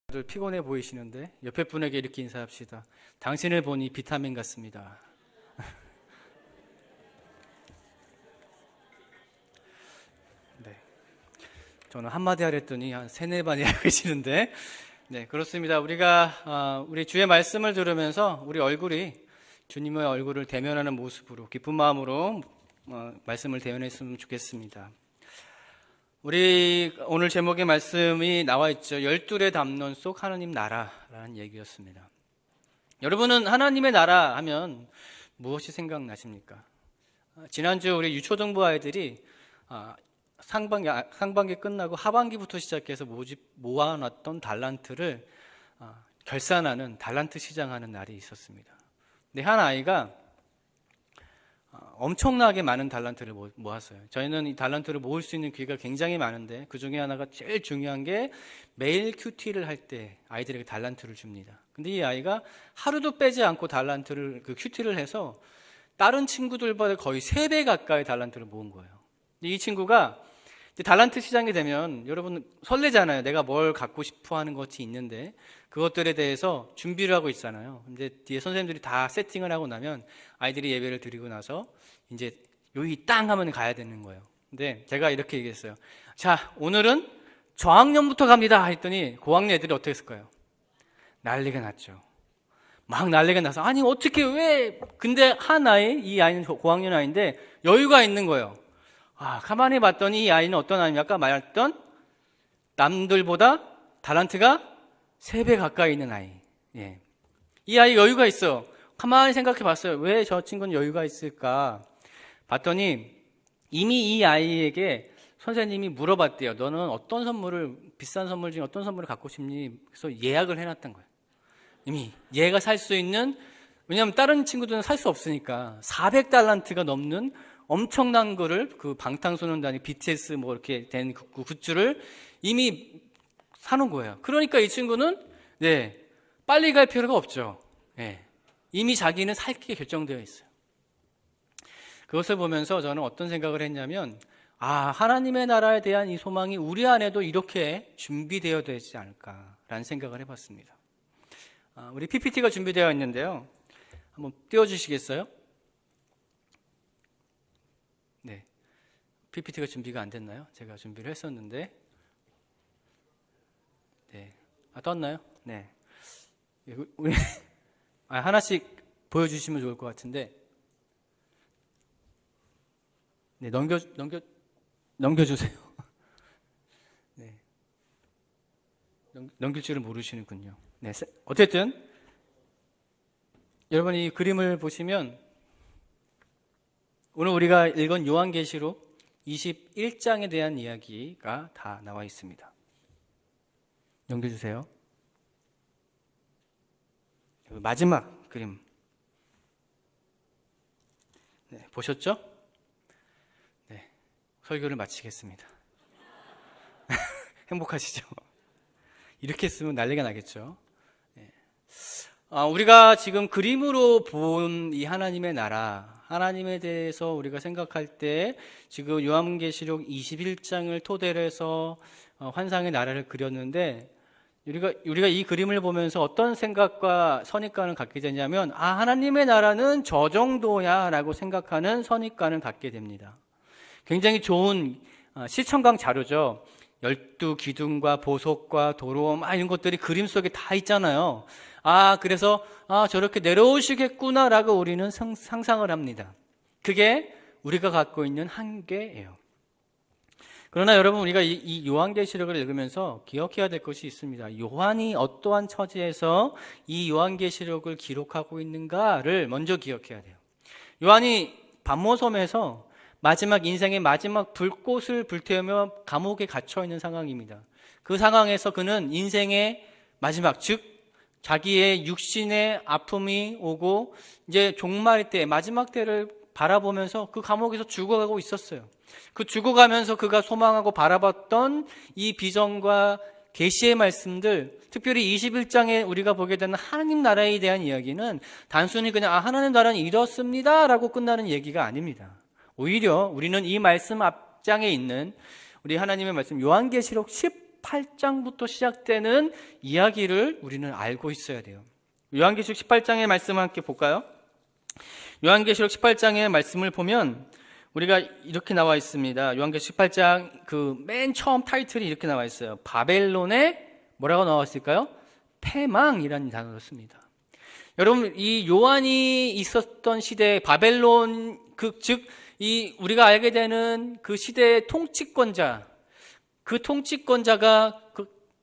다들 피곤해 보이시는데 옆에 분에게 이렇게 인사합시다. 당신을 보니 비타민 같습니다. 네, 저는 한마디 하랬더니 한 세네 번이 하고 계시는데, 네, 그렇습니다. 우리 주의 말씀을 들으면서 우리 얼굴이 주님의 얼굴을 대면하는 모습으로 기쁜 마음으로 말씀을 대면했으면 좋겠습니다. 우리 오늘 제목의 말씀이 나와 있죠. 열둘의 담론 속 하나님 나라라는 얘기였습니다. 여러분은 하나님의 나라 하면 무엇이 생각나십니까? 지난주 우리 유초등부 아이들이 상반기 끝나고 하반기부터 시작해서 모아놨던 달란트를 결산하는 달란트 시장하는 날이 있었습니다. 근데 한 아이가 엄청나게 많은 달란트를 모았어요. 저희는 이 달란트를 모을 수 있는 기회가 굉장히 많은데 그 중에 하나가 제일 중요한 게 매일 큐티를 할 때 아이들에게 달란트를 줍니다. 근데 이 아이가 하루도 빼지 않고 큐티를 해서 다른 친구들보다 거의 3배 가까이 달란트를 모은 거예요. 근데 이 친구가 달란트 시장이 되면 여러분 설레잖아요. 내가 뭘 갖고 싶어 하는 것이 있는데 그것들에 대해서 준비를 하고 있잖아요. 근데 뒤에 선생님들이 다 세팅을 하고 나면 아이들이 예배를 드리고 나서 이제 여기 땅 하면 가야 되는 거예요. 근데 제가 이렇게 얘기했어요. 자, 오늘은 저학년부터 갑니다 했더니 고학년 애들이 어떻게 했을까요? 난리가 났죠. 막 난리가 나서 아니 어떻게 왜 근데 이 아이는 고학년 아이인데 여유가 있는 거예요. 가만히 봤더니 이 아이는 어떤 아이냐, 아까 말했던 남들보다 달란트가 3배 가까이 있는 아이. 예. 이 아이 여유가 있어. 가만히 생각해 봤어요. 왜 저 친구는 여유가 있을까? 봤더니 이미 이 아이에게 선생님이 물어봤대요. 너는 비싼 선물 중에 어떤 선물을 갖고 싶니? 그래서 예약을 해놨던 거예요. 이미 얘가 살 수 있는, 왜냐하면 다른 친구들은 살 수 없으니까 400달란트가 넘는 엄청난 거를 그 방탄소년단이 BTS 이렇게 된 그 굿즈를 이미 사놓은 거예요. 그러니까 이 친구는 빨리 갈 필요가 없죠. 이미 자기는 살 게 결정되어 있어요. 그것을 보면서 저는 어떤 생각을 했냐면 하나님의 나라에 대한 이 소망이 우리 안에도 이렇게 준비되어야 되지 않을까라는 생각을 해봤습니다. 우리 PPT가 준비되어 있는데요. 한번 띄워주시겠어요? 네, PPT가 준비가 안 됐나요? 제가 준비를 했었는데, 네, 떴나요? 네, 우리 하나씩 보여주시면 좋을 것 같은데, 네, 넘겨주세요. 네, 넘길 줄을 모르시는군요. 네, 어쨌든 여러분 이 그림을 보시면 오늘 우리가 읽은 요한계시록 21장에 대한 이야기가 다 나와 있습니다. 넘겨주세요. 마지막 그림. 네, 보셨죠? 네, 설교를 마치겠습니다. 행복하시죠? 이렇게 쓰면 난리가 나겠죠? 네. 우리가 지금 그림으로 본 이 하나님의 나라, 하나님에 대해서 우리가 생각할 때 지금 요한계시록 21장을 토대로 해서 환상의 나라를 그렸는데 우리가 이 그림을 보면서 어떤 생각과 선입관을 갖게 되냐면 하나님의 나라는 저 정도야 라고 생각하는 선입관을 갖게 됩니다. 굉장히 좋은 시청강 자료죠. 12기둥과 보석과 도로 이런 것들이 그림 속에 다 있잖아요. 그래서 저렇게 내려오시겠구나라고 우리는 상상을 합니다. 그게 우리가 갖고 있는 한계예요. 그러나 여러분 우리가 이 요한계시록을 읽으면서 기억해야 될 것이 있습니다. 요한이 어떠한 처지에서 이 요한계시록을 기록하고 있는가를 먼저 기억해야 돼요. 요한이 반모섬에서 인생의 마지막 불꽃을 불태우며 감옥에 갇혀 있는 상황입니다. 그 상황에서 그는 인생의 마지막, 즉 자기의 육신의 아픔이 오고 이제 종말 때, 마지막 때를 바라보면서 그 감옥에서 죽어가고 있었어요. 그 죽어가면서 그가 소망하고 바라봤던 이 비전과 계시의 말씀들, 특별히 21장에 우리가 보게 되는 하나님 나라에 대한 이야기는 단순히 그냥 하나님 나라는 이렇습니다 라고 끝나는 얘기가 아닙니다. 오히려 우리는 이 말씀 앞장에 있는 우리 하나님의 말씀 요한계시록 10 18장부터 시작되는 이야기를 우리는 알고 있어야 돼요. 요한계시록 18장의 말씀을 함께 볼까요? 요한계시록 18장의 말씀을 보면 우리가 이렇게 나와 있습니다. 요한계시록 18장 그 맨 처음 타이틀이 이렇게 나와 있어요. 바벨론의 뭐라고 나와 있을까요? 패망이라는 단어를 씁니다. 여러분, 이 요한이 있었던 시대에 바벨론 즉 이 우리가 알게 되는 그 시대의 통치권자, 그 통치권자가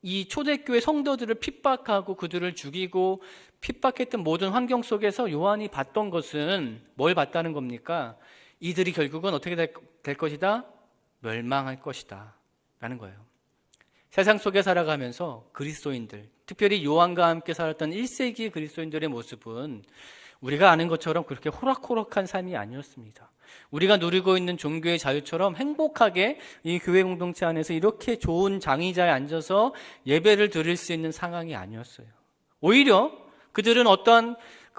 이 초대교회 성도들을 핍박하고 그들을 죽이고 핍박했던 모든 환경 속에서 요한이 봤던 것은 뭘 봤다는 겁니까? 이들이 결국은 어떻게 될 것이다? 멸망할 것이다 라는 거예요. 세상 속에 살아가면서 그리스도인들, 특별히 요한과 함께 살았던 1세기 그리스도인들의 모습은 우리가 아는 것처럼 그렇게 호락호락한 삶이 아니었습니다. 우리가 누리고 있는 종교의 자유처럼 행복하게 이 교회 공동체 안에서 이렇게 좋은 장의자에 앉아서 예배를 드릴 수 있는 상황이 아니었어요. 오히려 그들은 어떠한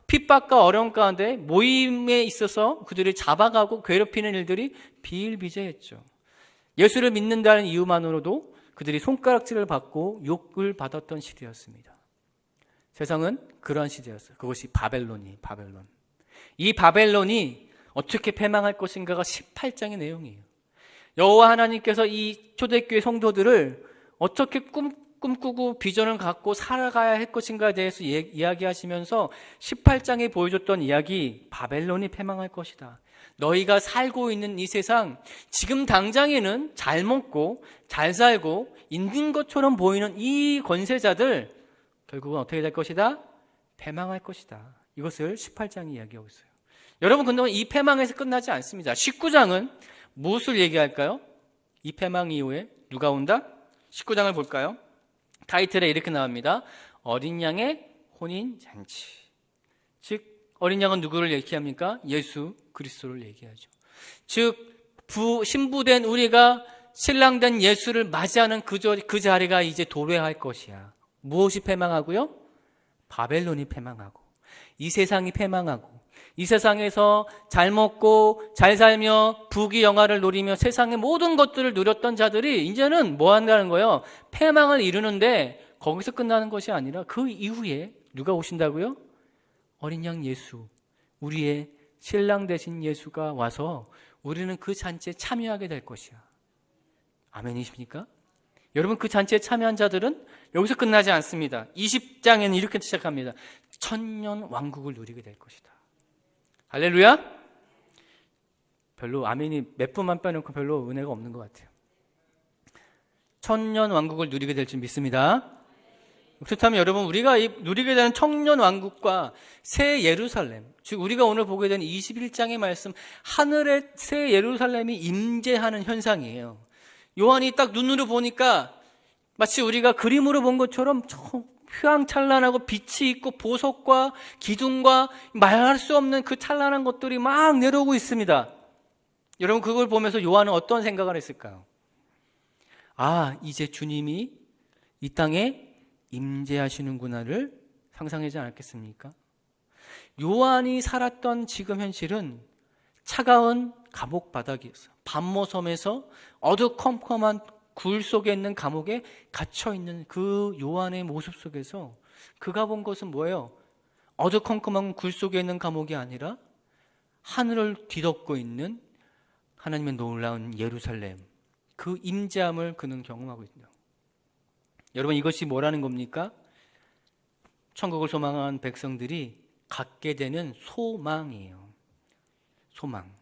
핍박과 어려움 가운데 모임에 있어서 그들을 잡아가고 괴롭히는 일들이 비일비재했죠. 예수를 믿는다는 이유만으로도 그들이 손가락질을 받고 욕을 받았던 시대였습니다. 세상은 그런 시대였어요. 그것이 바벨론. 이 바벨론이 어떻게 패망할 것인가가 18장의 내용이에요. 여호와 하나님께서 이 초대교회 성도들을 어떻게 꿈꾸고 비전을 갖고 살아가야 할 것인가에 대해서 이야기하시면서 18장에 보여줬던 이야기, 바벨론이 패망할 것이다. 너희가 살고 있는 이 세상, 지금 당장에는 잘 먹고 잘 살고 있는 것처럼 보이는 이 권세자들 결국은 어떻게 될 것이다? 패망할 것이다. 이것을 18장이 이야기하고 있어요. 여러분, 근데 이 패망에서 끝나지 않습니다. 19장은 무엇을 얘기할까요? 이 패망 이후에 누가 온다? 19장을 볼까요? 타이틀에 이렇게 나옵니다. 어린 양의 혼인 잔치. 즉 어린 양은 누구를 얘기합니까? 예수 그리스도를 얘기하죠. 즉 신부된 우리가 신랑된 예수를 맞이하는 그 자리가 이제 도래할 것이야. 무엇이 패망하고요? 바벨론이 패망하고 이 세상이 패망하고 이 세상에서 잘 먹고 잘 살며 부귀 영화를 누리며 세상의 모든 것들을 누렸던 자들이 이제는 뭐 한다는 거예요? 패망을 이루는데 거기서 끝나는 것이 아니라 그 이후에 누가 오신다고요? 어린 양 예수, 우리의 신랑 되신 예수가 와서 우리는 그 잔치에 참여하게 될 것이야. 아멘이십니까? 여러분, 그 잔치에 참여한 자들은 여기서 끝나지 않습니다. 20장에는 이렇게 시작합니다. 천년 왕국을 누리게 될 것이다. 할렐루야? 별로 아멘이 몇 분만 빼놓고 별로 은혜가 없는 것 같아요. 천년 왕국을 누리게 될 줄 믿습니다. 그렇다면 여러분, 우리가 누리게 되는 천년 왕국과 새 예루살렘, 즉 우리가 오늘 보게 되는 21장의 말씀, 하늘의 새 예루살렘이 임재하는 현상이에요. 요한이 딱 눈으로 보니까 마치 우리가 그림으로 본 것처럼 휘황찬란하고 빛이 있고 보석과 기둥과 말할 수 없는 그 찬란한 것들이 막 내려오고 있습니다. 여러분, 그걸 보면서 요한은 어떤 생각을 했을까요? 아, 이제 주님이 이 땅에 임재하시는구나를 상상하지 않았겠습니까? 요한이 살았던 지금 현실은 차가운 감옥 바닥이었어요. 밤모섬에서 어두컴컴한 굴 속에 있는 감옥에 갇혀있는 그 요한의 모습 속에서 그가 본 것은 뭐예요? 어두컴컴한 굴 속에 있는 감옥이 아니라 하늘을 뒤덮고 있는 하나님의 놀라운 예루살렘, 그 임재함을 그는 경험하고 있습니다. 여러분, 이것이 뭐라는 겁니까? 천국을 소망한 백성들이 갖게 되는 소망이에요. 소망.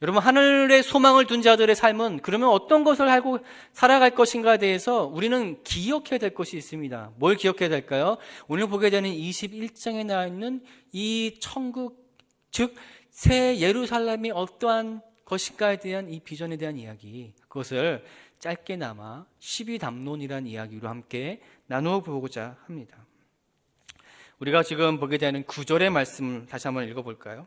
여러분, 하늘의 소망을 둔 자들의 삶은 그러면 어떤 것을 알고 살아갈 것인가에 대해서 우리는 기억해야 될 것이 있습니다. 뭘 기억해야 될까요? 오늘 보게 되는 21장에 나와 있는 이 천국, 즉 새 예루살렘이 어떠한 것인가에 대한 이 비전에 대한 이야기, 그것을 짧게나마 12담론이라는 이야기로 함께 나누어 보고자 합니다. 우리가 지금 보게 되는 9절의 말씀을 다시 한번 읽어볼까요?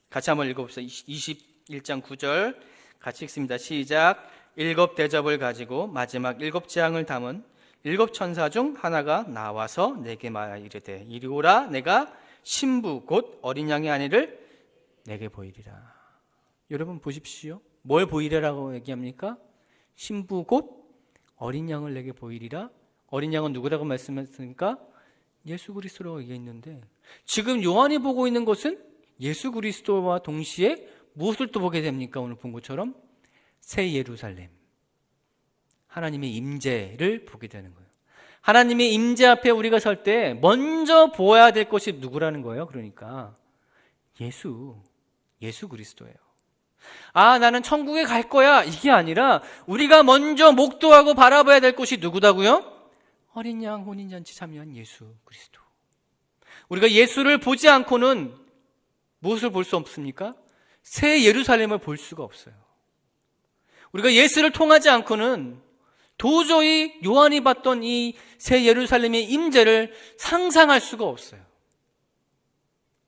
같이 한번 읽어봅시다. 21장 9절 같이 읽습니다. 시작. 7 대접을 가지고 마지막 7 재앙을 담은 7 천사 중 하나가 나와서 내게 말하 이르되 이리 오라. 내가 신부 곧 어린 양의 아내를 내게 보이리라. 여러분 보십시오. 뭘 보이리라고 얘기합니까? 신부 곧 어린 양을 내게 보이리라. 어린 양은 누구라고 말씀했습니까? 예수 그리스도라고 얘기했는데 지금 요한이 보고 있는 것은 예수 그리스도와 동시에 무엇을 또 보게 됩니까? 오늘 본 것처럼 새 예루살렘, 하나님의 임재를 보게 되는 거예요. 하나님의 임재 앞에 우리가 설 때 먼저 보아야 될 것이 누구라는 거예요? 그러니까 예수 그리스도예요. 아, 나는 천국에 갈 거야, 이게 아니라 우리가 먼저 목도하고 바라봐야 될 것이 누구다고요? 어린 양 혼인잔치 참여한 예수 그리스도. 우리가 예수를 보지 않고는 무엇을 볼 수 없습니까? 새 예루살렘을 볼 수가 없어요. 우리가 예수를 통하지 않고는 도저히 요한이 봤던 이 새 예루살렘의 임재를 상상할 수가 없어요.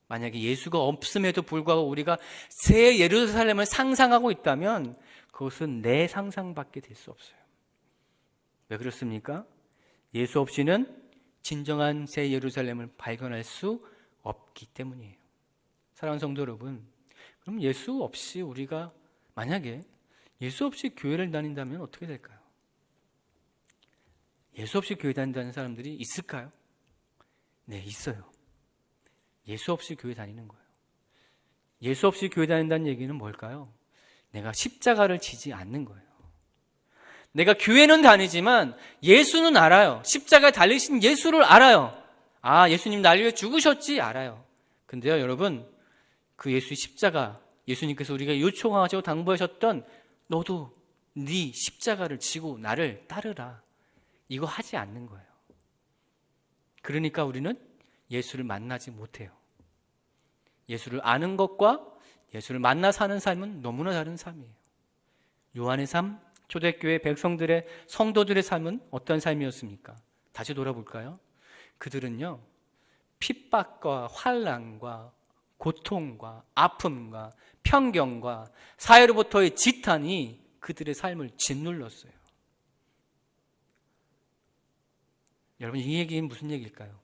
만약에 예수가 없음에도 불구하고 우리가 새 예루살렘을 상상하고 있다면 그것은 내 상상밖에 될 수 없어요. 왜 그렇습니까? 예수 없이는 진정한 새 예루살렘을 발견할 수 없기 때문이에요. 사랑하는 성도 여러분, 그럼 예수 없이 우리가 만약에 예수 없이 교회를 다닌다면 어떻게 될까요? 예수 없이 교회 다닌다는 사람들이 있을까요? 네, 있어요. 예수 없이 교회 다니는 거예요. 예수 없이 교회 다닌다는 얘기는 뭘까요? 내가 십자가를 지지 않는 거예요. 내가 교회는 다니지만 예수는 알아요. 십자가에 달리신 예수를 알아요. 아, 예수님 날 위해 죽으셨지, 알아요. 근데요, 여러분, 그 예수의 십자가, 예수님께서 우리가 요청하시고 당부하셨던 너도 네 십자가를 지고 나를 따르라, 이거 하지 않는 거예요. 그러니까 우리는 예수를 만나지 못해요. 예수를 아는 것과 예수를 만나 사는 삶은 너무나 다른 삶이에요. 요한의 삶, 초대교회 백성들의, 성도들의 삶은 어떤 삶이었습니까? 다시 돌아볼까요? 그들은요, 핍박과 환난과 고통과 아픔과 편견과 사회로부터의 지탄이 그들의 삶을 짓눌렀어요. 여러분, 이 얘기는 무슨 얘기일까요?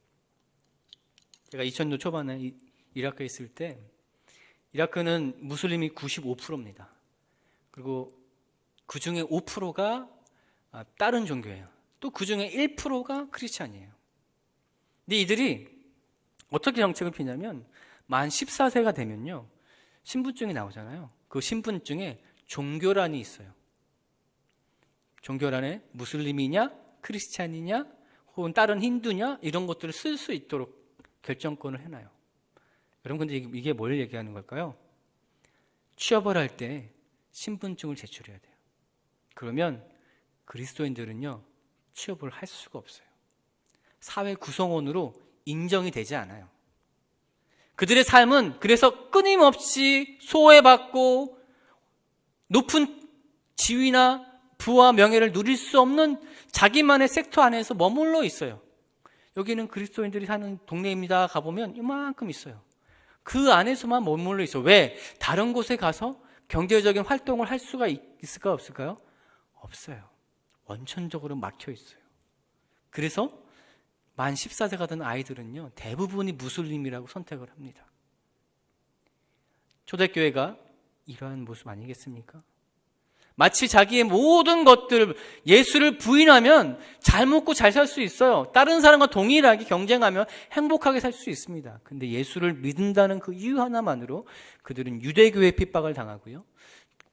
제가 2000년 초반에 이라크에 있을 때, 이라크는 무슬림이 95%입니다. 그리고 그 중에 5%가 다른 종교예요. 또 그 중에 1%가 크리스찬이에요. 근데 이들이 어떻게 정책을 피냐면, 만 14세가 되면요, 신분증이 나오잖아요. 그 신분증에 종교란이 있어요. 종교란에 무슬림이냐, 크리스찬이냐, 혹은 다른 힌두냐, 이런 것들을 쓸 수 있도록 결정권을 해놔요. 여러분, 근데 이게 뭘 얘기하는 걸까요? 취업을 할 때 신분증을 제출해야 돼요. 그러면 그리스도인들은요, 취업을 할 수가 없어요. 사회 구성원으로 인정이 되지 않아요. 그들의 삶은 그래서 끊임없이 소외받고 높은 지위나 부와 명예를 누릴 수 없는 자기만의 섹터 안에서 머물러 있어요. 여기는 그리스도인들이 사는 동네입니다. 가보면 이만큼 있어요. 그 안에서만 머물러 있어요. 왜? 다른 곳에 가서 경제적인 활동을 할 수가 있을까요? 없을까요? 없어요. 원천적으로 막혀 있어요. 그래서 만 14세가 된 아이들은요, 대부분이 무슬림이라고 선택을 합니다. 초대교회가 이러한 모습 아니겠습니까? 마치 자기의 모든 것들, 예수를 부인하면 잘 먹고 잘 살 수 있어요. 다른 사람과 동일하게 경쟁하며 행복하게 살 수 있습니다. 근데 예수를 믿는다는 그 이유 하나만으로 그들은 유대교의 핍박을 당하고요,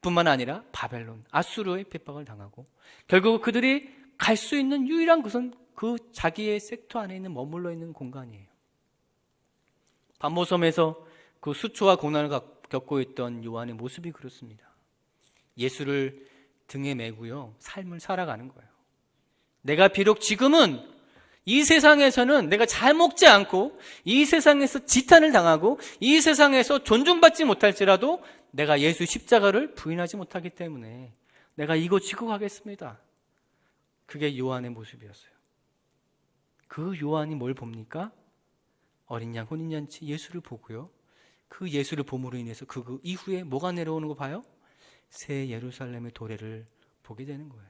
뿐만 아니라 바벨론, 아수르의 핍박을 당하고, 결국 그들이 갈 수 있는 유일한 곳은 그 자기의 섹터 안에 있는 머물러 있는 공간이에요. 반모섬에서 그 수초와 고난을 겪고 있던 요한의 모습이 그렇습니다. 예수를 등에 메고요, 삶을 살아가는 거예요. 내가 비록 지금은 이 세상에서는 내가 잘 먹지 않고, 이 세상에서 지탄을 당하고, 이 세상에서 존중받지 못할지라도 내가 예수 십자가를 부인하지 못하기 때문에 내가 이거 지고 가겠습니다. 그게 요한의 모습이었어요. 그 요한이 뭘 봅니까? 어린 양 혼인잔치 예수를 보고요, 그 예수를 봄으로 인해서 그 이후에 뭐가 내려오는 거 봐요? 새 예루살렘의 도래를 보게 되는 거예요.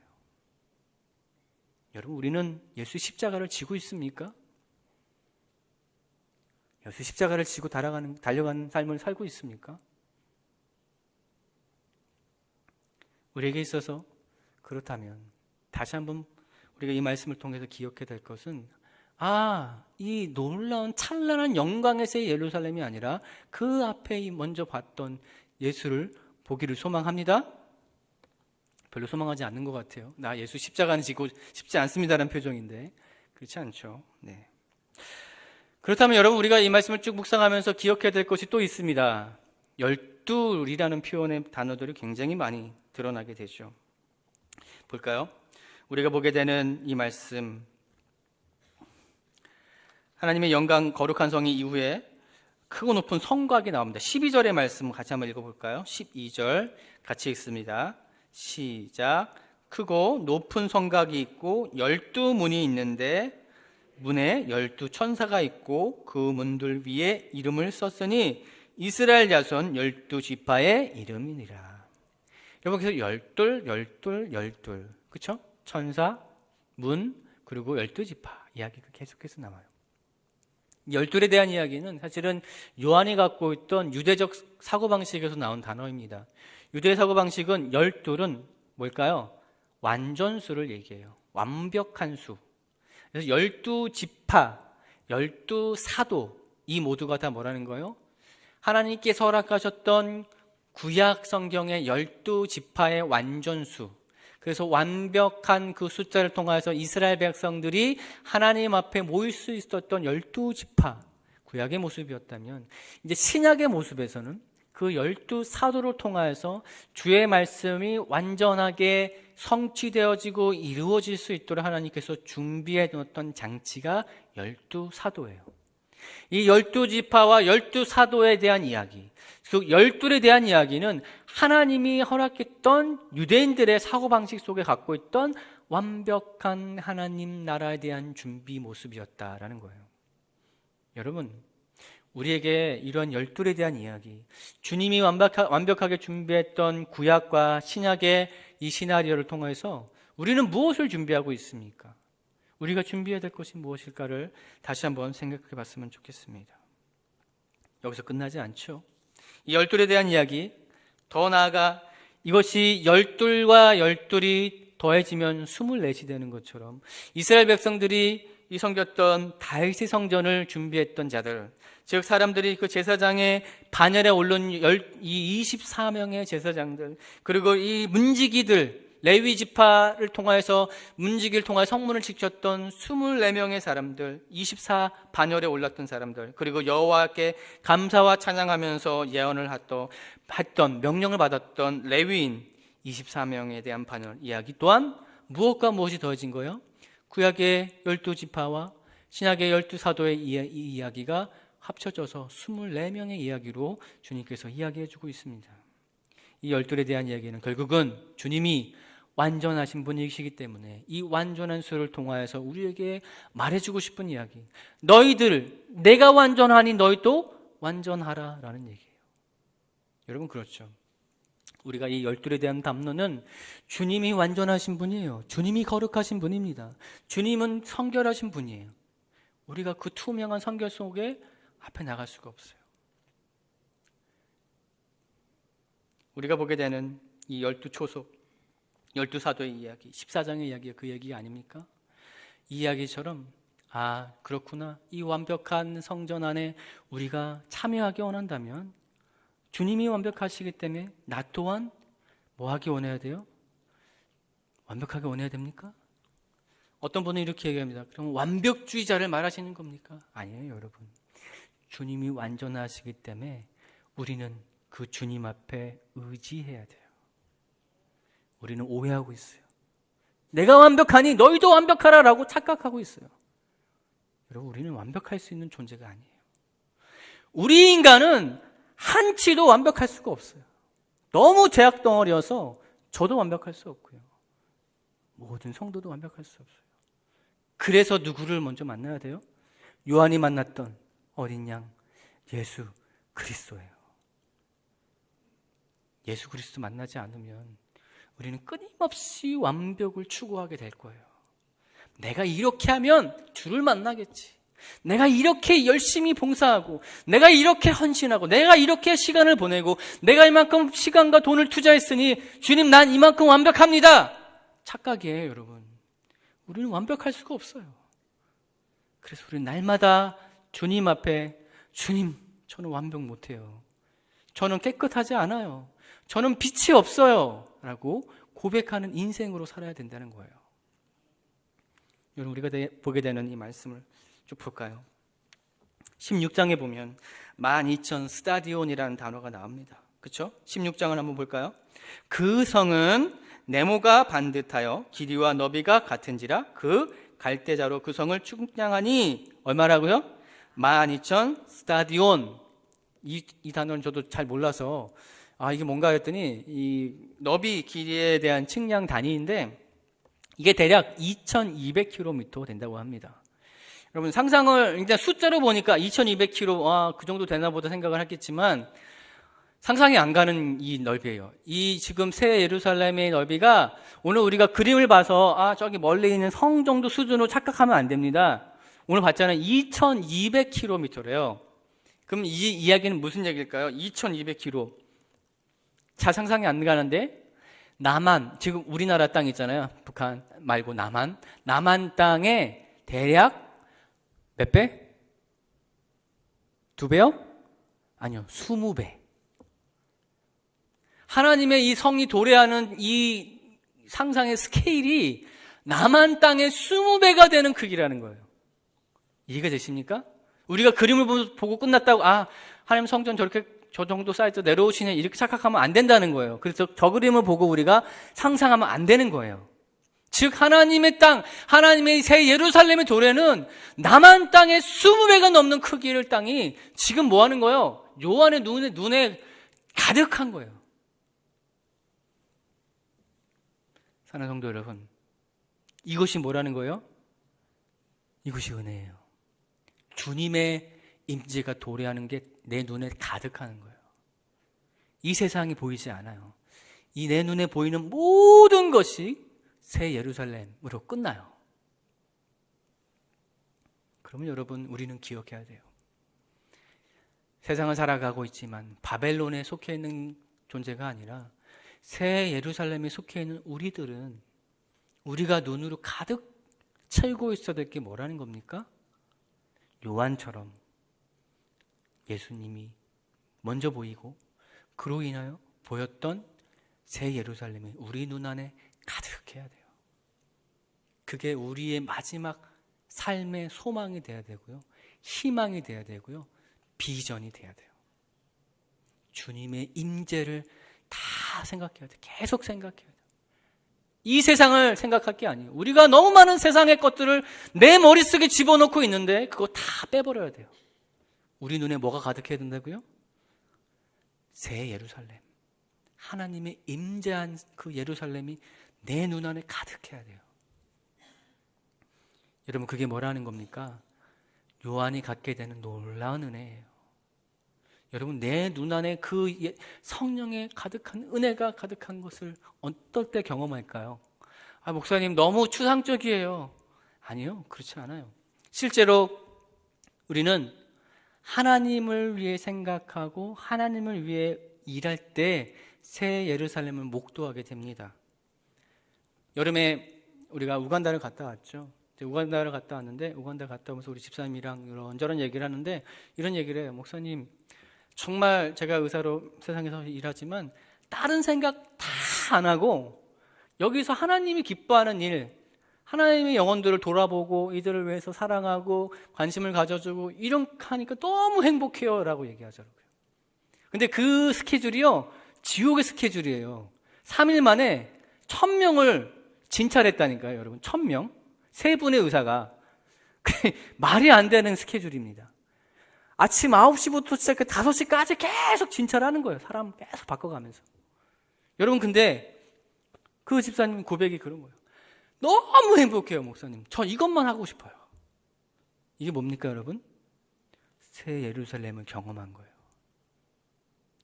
여러분, 우리는 예수 십자가를 지고 있습니까? 예수 십자가를 지고 달려가는 삶을 살고 있습니까? 우리에게 있어서 그렇다면 다시 한번 우리가 이 말씀을 통해서 기억해야 될 것은 이 놀라운 찬란한 영광에서의 예루살렘이 아니라 그 앞에 먼저 봤던 예수를 보기를 소망합니다. 별로 소망하지 않는 것 같아요. 나 예수 십자가는 지고 싶지 않습니다라는 표정인데 그렇지 않죠. 네. 그렇다면 여러분, 우리가 이 말씀을 쭉 묵상하면서 기억해야 될 것이 또 있습니다. 열둘이라는 표현의 단어들이 굉장히 많이 드러나게 되죠. 볼까요? 우리가 보게 되는 이 말씀, 하나님의 영광 거룩한 성이 이후에 크고 높은 성곽이 나옵니다. 12절의 말씀 같이 한번 읽어볼까요? 12절 같이 읽습니다. 시작. 크고 높은 성곽이 있고 12문이 있는데 문에 12천사가 있고 그 문들 위에 이름을 썼으니 이스라엘 자손 12지파의 이름이니라. 여러분, 그래서 열둘 그렇죠? 천사, 문, 그리고 12지파 이야기가 계속해서 나와요. 열둘에 대한 이야기는 사실은 요한이 갖고 있던 유대적 사고방식에서 나온 단어입니다. 유대 사고방식은 열둘은 뭘까요? 완전수를 얘기해요. 완벽한 수. 그래서 12지파, 12사도 이 모두가 다 뭐라는 거예요? 하나님께서 허락하셨던 구약 성경의 12지파의 완전수. 그래서 완벽한 그 숫자를 통해서 이스라엘 백성들이 하나님 앞에 모일 수 있었던 12지파, 구약의 모습이었다면 이제 신약의 모습에서는 그 12사도를 통하여서 주의 말씀이 완전하게 성취되어지고 이루어질 수 있도록 하나님께서 준비해 놓았던 장치가 12사도예요. 이 12지파와 12사도에 대한 이야기, 그 12에 대한 이야기는 하나님이 허락했던 유대인들의 사고방식 속에 갖고 있던 완벽한 하나님 나라에 대한 준비 모습이었다라는 거예요. 여러분, 우리에게 이런 12에 대한 이야기, 주님이 완벽하게 준비했던 구약과 신약의 이 시나리오를 통해서 우리는 무엇을 준비하고 있습니까? 우리가 준비해야 될 것이 무엇일까를 다시 한번 생각해 봤으면 좋겠습니다. 여기서 끝나지 않죠. 이 12에 대한 이야기, 더 나아가 이것이 12과 12이 더해지면 24이 되는 것처럼 이스라엘 백성들이 이 섬겼던 다윗의 성전을 준비했던 자들, 즉 사람들이 그 제사장의 반열에 오른 이 24명의 제사장들, 그리고 이 문지기들, 레위 지파를 통하여서 문지기를 통하여 성문을 지켰던 24명의 사람들, 24 반열에 올랐던 사람들, 그리고 여호와께 감사와 찬양하면서 예언을 했던 명령을 받았던 레위인 24명에 대한 반열 이야기 또한 무엇과 무엇이 더해진 거예요? 구약의 12지파와 신약의 12사도의 이 이야기가 합쳐져서 24명의 이야기로 주님께서 이야기해주고 있습니다. 이 12에 대한 이야기는 결국은 주님이 완전하신 분이시기 때문에 이 완전한 수를 통하여서 우리에게 말해주고 싶은 이야기, 너희들 내가 완전하니 너희도 완전하라 라는 얘기예요. 여러분, 그렇죠? 우리가 이 12에 대한 담론은 주님이 완전하신 분이에요. 주님이 거룩하신 분입니다. 주님은 성결하신 분이에요. 우리가 그 투명한 성결 속에 앞에 나갈 수가 없어요. 우리가 보게 되는 이 12초속, 12사도의 이야기, 14장의 이야기가 그 얘기 아닙니까? 이 이야기처럼 그렇구나, 이 완벽한 성전 안에 우리가 참여하기 원한다면 주님이 완벽하시기 때문에 나 또한 뭐 하기 원해야 돼요? 완벽하게 원해야 됩니까? 어떤 분은 이렇게 얘기합니다. 그럼 완벽주의자를 말하시는 겁니까? 아니에요, 여러분. 주님이 완전하시기 때문에 우리는 그 주님 앞에 의지해야 돼요. 우리는 오해하고 있어요. 내가 완벽하니 너희도 완벽하라라고 착각하고 있어요. 여러분, 우리는 완벽할 수 있는 존재가 아니에요. 우리 인간은 한치도 완벽할 수가 없어요. 너무 제약 덩어리여서 저도 완벽할 수 없고요. 모든 성도도 완벽할 수 없어요. 그래서 누구를 먼저 만나야 돼요? 요한이 만났던 어린 양 예수 그리스도예요. 예수 그리스도 만나지 않으면 우리는 끊임없이 완벽을 추구하게 될 거예요. 내가 이렇게 하면 주를 만나겠지. 내가 이렇게 열심히 봉사하고, 내가 이렇게 헌신하고, 내가 이렇게 시간을 보내고, 내가 이만큼 시간과 돈을 투자했으니 주님 난 이만큼 완벽합니다. 착각이에요, 여러분. 우리는 완벽할 수가 없어요. 그래서 우리는 날마다 주님 앞에 주님, 저는 완벽 못해요. 저는 깨끗하지 않아요. 저는 빛이 없어요. 라고 고백하는 인생으로 살아야 된다는 거예요. 여러분, 우리가 보게 되는 이 말씀을 쭉 볼까요? 16장에 보면 12,000 스타디온이라는 단어가 나옵니다. 그렇죠? 16장을 한번 볼까요? 그 성은 네모가 반듯하여 길이와 너비가 같은지라 그 갈대자로 그 성을 측량하니 얼마라고요? 12,000 스타디온. 이 단어는 저도 잘 몰라서 이게 뭔가 했더니 이 너비 길이에 대한 측량 단위인데 이게 대략 2,200km 된다고 합니다. 여러분 상상을 일단 숫자로 보니까 2,200km 그 정도 되나 보다 생각을 했겠지만 상상이 안 가는 이 넓이에요. 이 지금 새 예루살렘의 넓이가 오늘 우리가 그림을 봐서 저기 멀리 있는 성 정도 수준으로 착각하면 안 됩니다. 오늘 봤잖아요. 2,200km래요. 그럼 이 이야기는 무슨 얘기일까요? 2,200km. 잘 상상이 안 가는데 남한, 지금 우리나라 땅 있잖아요. 북한 말고 남한 땅에 대략 몇 배? 2배요? 아니요, 20배. 하나님의 이 성이 도래하는 이 상상의 스케일이 남한 땅의 20배가 되는 크기라는 거예요. 이해가 되십니까? 우리가 그림을 보고 끝났다고 하나님 성전 저렇게 저 정도 사이즈 내려오시네 이렇게 착각하면 안 된다는 거예요. 그래서 저 그림을 보고 우리가 상상하면 안 되는 거예요. 즉 하나님의 땅, 하나님의 새 예루살렘의 도래는 남한 땅의 20배가 넘는 크기의 땅이 지금 뭐 하는 거예요? 요한의 눈에 가득한 거예요. 사랑하는 성도 여러분, 이것이 뭐라는 거예요? 이것이 은혜예요. 주님의 임재가 도래하는 게 내 눈에 가득하는 거예요. 이 세상이 보이지 않아요. 이 내 눈에 보이는 모든 것이 새 예루살렘으로 끝나요. 그러면 여러분, 우리는 기억해야 돼요. 세상을 살아가고 있지만 바벨론에 속해 있는 존재가 아니라 새 예루살렘에 속해 있는 우리들은 우리가 눈으로 가득 채우고 있어야 될 게 뭐라는 겁니까? 요한처럼 예수님이 먼저 보이고 그로 인하여 보였던 새 예루살렘이 우리 눈 안에 가득해야 돼요. 그게 우리의 마지막 삶의 소망이 돼야 되고요. 희망이 돼야 되고요. 비전이 돼야 돼요. 주님의 임재를 다 생각해야 돼요. 계속 생각해야 돼요. 이 세상을 생각할 게 아니에요. 우리가 너무 많은 세상의 것들을 내 머릿속에 집어넣고 있는데 그거 다 빼버려야 돼요. 우리 눈에 뭐가 가득해야 된다고요? 새 예루살렘. 하나님의 임재한 그 예루살렘이 내 눈 안에 가득해야 돼요. 여러분, 그게 뭐라는 겁니까? 요한이 갖게 되는 놀라운 은혜예요. 여러분, 내 눈 안에 그 성령에 가득한 은혜가 가득한 것을 어떨 때 경험할까요? 목사님 너무 추상적이에요. 아니요, 그렇지 않아요. 실제로 우리는 하나님을 위해 생각하고 하나님을 위해 일할 때 새 예루살렘을 목도하게 됩니다. 여름에 우리가 우간다를 갔다 왔죠. 우간다를 갔다 왔는데 우간다 갔다 오면서 우리 집사님이랑 이런저런 얘기를 하는데 이런 얘기를 해요. 목사님, 정말 제가 의사로 세상에서 일하지만 다른 생각 다 안 하고 여기서 하나님이 기뻐하는 일, 하나님의 영혼들을 돌아보고 이들을 위해서 사랑하고 관심을 가져주고 이렇게 하니까 너무 행복해요 라고 얘기하더라고요. 근데 그 스케줄이요, 지옥의 스케줄이에요. 3일 만에 1,000명을 진찰했다니까요. 여러분, 1,000명 3분의 의사가. 말이 안 되는 스케줄입니다. 아침 9시부터 시작해 5시까지 계속 진찰하는 거예요. 사람 계속 바꿔가면서. 여러분, 근데 그 집사님 고백이 그런 거예요. 너무 행복해요, 목사님. 저 이것만 하고 싶어요. 이게 뭡니까, 여러분? 새 예루살렘을 경험한 거예요.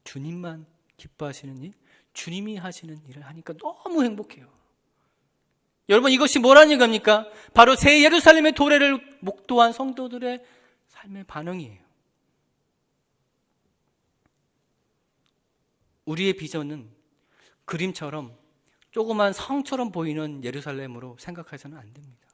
주님만 기뻐하시는 일, 주님이 하시는 일을 하니까 너무 행복해요. 여러분, 이것이 뭐라는 겁니까? 바로 새 예루살렘의 도래를 목도한 성도들의 삶의 반응이에요. 우리의 비전은 그림처럼 조그만 성처럼 보이는 예루살렘으로 생각해서는 안 됩니다.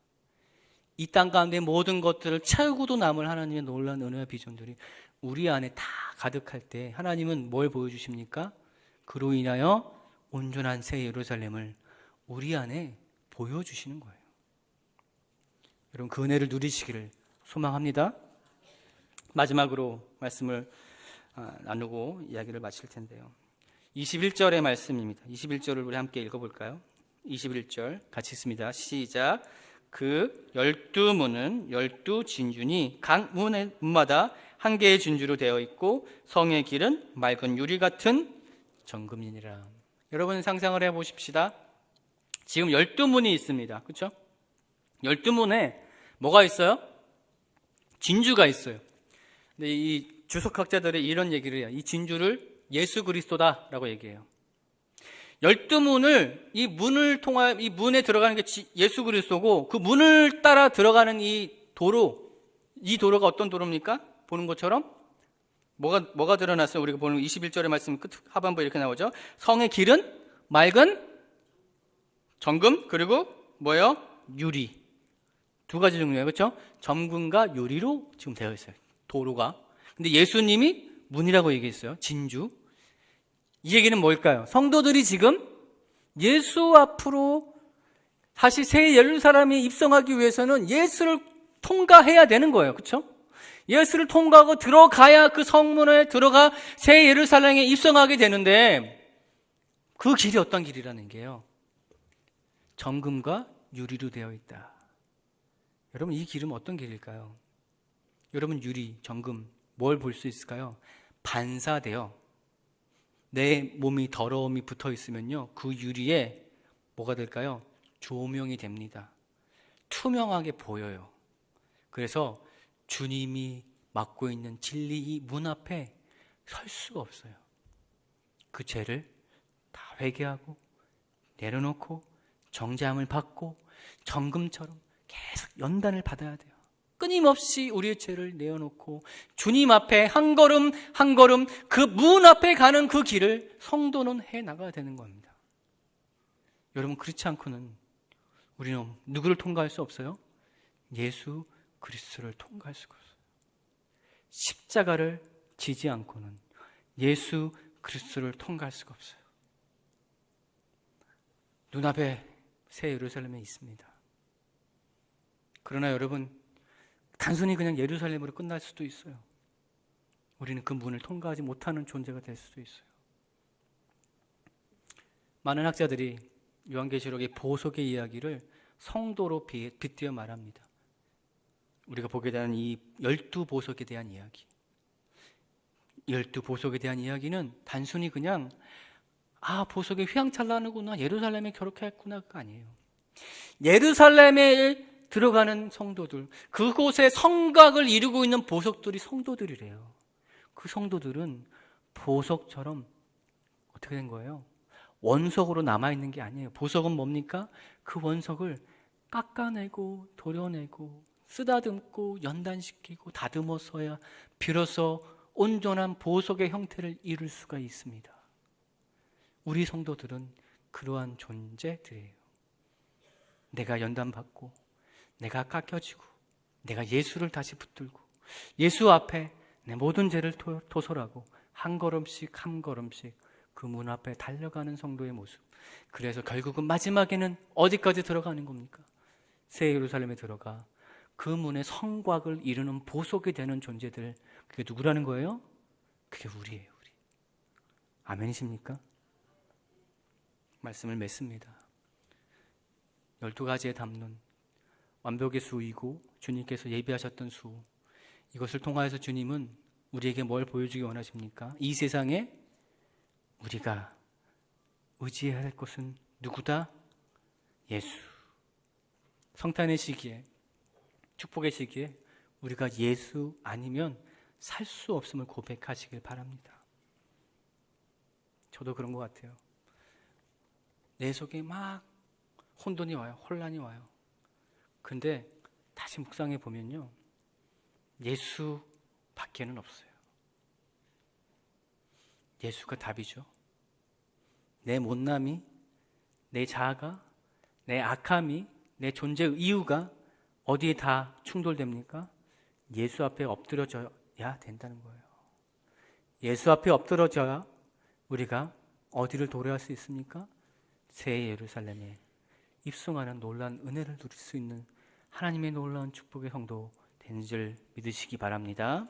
이 땅 가운데 모든 것들을 채우고도 남을 하나님의 놀라운 은혜와 비전들이 우리 안에 다 가득할 때 하나님은 뭘 보여주십니까? 그로 인하여 온전한 새 예루살렘을 우리 안에 보여주시는 거예요. 여러분 그 은혜를 누리시기를 소망합니다. 마지막으로 말씀을 나누고 이야기를 마칠 텐데요. 21절의 말씀입니다. 21절을 우리 함께 읽어볼까요? 21절 같이 읽습니다. 시작. 그 12문은 12진준이 각 문마다 한 개의 진주로 되어 있고 성의 길은 맑은 유리 같은 정금이니라. 여러분 상상을 해보십시다. 지금 12문이 있습니다. 그렇죠? 12문에 뭐가 있어요? 진주가 있어요. 근데 이 주석학자들이 이런 얘기를 해요. 이 진주를 예수 그리스도다라고 얘기해요. 12문을 이 문에 들어가는 게 예수 그리스도고 그 문을 따라 들어가는 이 도로가 어떤 도로입니까? 보는 것처럼 뭐가 드러났어요? 우리가 보는 21절의 말씀 끝 하반부에 이렇게 나오죠. 성의 길은 맑은 정금 그리고 뭐예요? 유리. 두 가지 종류예요. 그렇죠? 정금과 유리로 지금 되어 있어요. 도로가. 근데 예수님이 문이라고 얘기했어요. 진주. 이 얘기는 뭘까요? 성도들이 지금 예수 앞으로 다시 새 예루살렘에 입성하기 위해서는 예수를 통과해야 되는 거예요. 그렇죠? 예수를 통과하고 들어가야 그 성문에 들어가 새 예루살렘에 입성하게 되는데 그 길이 어떤 길이라는 게요? 정금과 유리로 되어 있다. 여러분 이 길은 어떤 길일까요? 여러분 유리, 정금 뭘 볼 수 있을까요? 반사돼요. 내 몸이 더러움이 붙어 있으면요 그 유리에 뭐가 될까요? 조명이 됩니다. 투명하게 보여요. 그래서 주님이 맡고 있는 진리 이 문 앞에 설 수가 없어요. 그 죄를 다 회개하고 내려놓고 정죄함을 받고 정금처럼 계속 연단을 받아야 돼요. 끊임없이 우리의 죄를 내어놓고 주님 앞에 한 걸음 한 걸음 그 문 앞에 가는 그 길을 성도는 해나가야 되는 겁니다. 여러분 그렇지 않고는 우리는 누구를 통과할 수 없어요? 예수 그리스도를 통과할 수가 없어요. 십자가를 지지 않고는 예수 그리스도를 통과할 수가 없어요. 눈앞에 새 예루살렘에 있습니다. 그러나 여러분 단순히 그냥 예루살렘으로 끝날 수도 있어요. 우리는 그 문을 통과하지 못하는 존재가 될 수도 있어요. 많은 학자들이 요한계시록의 보석의 이야기를 성도로 빗대어 말합니다. 우리가 보게 되는 이 12보석에 대한 이야기. 12보석에 대한 이야기는 단순히 그냥 보석이 휘황찬란하구나 예루살렘에 결혼했구나가 아니에요. 예루살렘에 들어가는 성도들, 그곳에 성곽을 이루고 있는 보석들이 성도들이래요. 그 성도들은 보석처럼 어떻게 된 거예요? 원석으로 남아있는 게 아니에요. 보석은 뭡니까? 그 원석을 깎아내고 도려내고 쓰다듬고 연단시키고 다듬어서야 비로소 온전한 보석의 형태를 이룰 수가 있습니다. 우리 성도들은 그러한 존재들이에요. 내가 연단받고 내가 깎여지고 내가 예수를 다시 붙들고 예수 앞에 내 모든 죄를 토설하고 한 걸음씩 한 걸음씩 그 문 앞에 달려가는 성도의 모습. 그래서 결국은 마지막에는 어디까지 들어가는 겁니까? 새 예루살렘에 들어가 그 문의 성곽을 이루는 보석이 되는 존재들. 그게 누구라는 거예요? 그게 우리예요. 우리. 아멘이십니까? 말씀을 맺습니다. 12가지의 담론, 완벽의 수이고 주님께서 예비하셨던 수, 이것을 통하여서 주님은 우리에게 뭘 보여주기 원하십니까? 이 세상에 우리가 의지해야 할 것은 누구다? 예수. 성탄의 시기에, 축복의 시기에 우리가 예수 아니면 살 수 없음을 고백하시길 바랍니다. 저도 그런 것 같아요. 내 속에 막 혼돈이 와요. 혼란이 와요. 근데 다시 묵상해 보면요, 예수 밖에는 없어요. 예수가 답이죠. 내 못남이, 내 자아가, 내 악함이, 내 존재의 이유가 어디에 다 충돌됩니까? 예수 앞에 엎드려져야 된다는 거예요. 예수 앞에 엎드려져야 우리가 어디를 도래할 수 있습니까? 새 예루살렘에 입성하는 놀라운 은혜를 누릴 수 있는 하나님의 놀라운 축복의 성도 되는 줄 믿으시기 바랍니다.